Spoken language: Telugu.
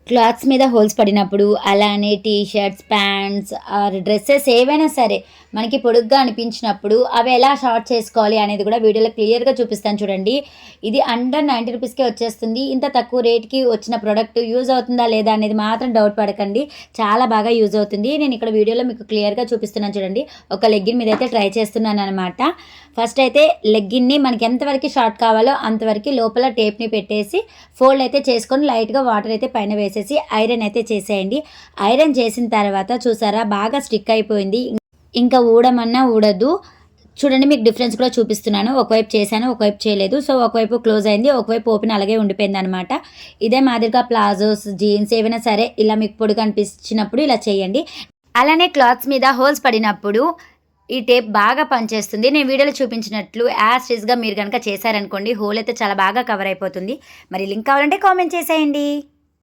క్లాత్స్ మీద హోల్స్ పడినప్పుడు, అలానే T shirts, pants or dresses ఏవైనా సరే మనకి పొడుగ్గా అనిపించినప్పుడు అవి ఎలా షార్ట్ చేసుకోవాలి అనేది కూడా వీడియోలో క్లియర్‌గా చూపిస్తాను చూడండి. ఇది అండర్ రూ. 90కే వచ్చేస్తుంది. ఇంత తక్కువ రేట్‌కి వచ్చిన ప్రొడక్ట్ యూజ్ అవుతుందా లేదా అనేది మాత్రం డౌట్ పడకండి. చాలా బాగా యూజ్ అవుతుంది. నేను ఇక్కడ వీడియోలో మీకు క్లియర్‌గా చూపిస్తున్నాను చూడండి. ఒక లెగ్గిన్ మీద అయితే ట్రై చేస్తున్నాననమాట. ఫస్ట్ అయితే లెగ్గిన్‌ని మనకి ఎంతవరకు షార్ట్ కావాలో అంతవరకు లోపల టేప్‌ని పెట్టేసి ఫోల్డ్ అయితే చేసుకొని లైట్‌గా వాటర్ అయితే పైన వేసేసి ఐరన్ అయితే చేసేయండి. ఐరన్ చేసిన తర్వాత చూసారా బాగా స్టిక్ అయిపోయింది. ఇంకా ఊడమన్నా ఊడదు. చూడండి మీకు డిఫరెన్స్ కూడా చూపిస్తున్నాను. ఒకవైపు చేశాను, ఒకవైపు చేయలేదు. సో, ఒకవైపు క్లోజ్ అయింది, ఒకవైపు ఓపెన్ అలాగే ఉండిపోయిందనమాట. ఇదే మాదిరిగా ప్లాజోస్, జీన్స్ ఏవైనా సరే ఇలా మీకు పొడుగు అనిపించినప్పుడు ఇలా చేయండి. అలానే క్లాత్స్ మీద హోల్స్ పడినప్పుడు ఈ టేప్ బాగా పనిచేస్తుంది. నేను వీడియోలో చూపించినట్లు యాజ్ టీజ్‌గా మీరు గనక చేశారనుకోండి హోల్ అయితే చాలా బాగా కవర్ అయిపోతుంది. మరి లింక్ కావాలంటే కామెంట్ చేసేయండి.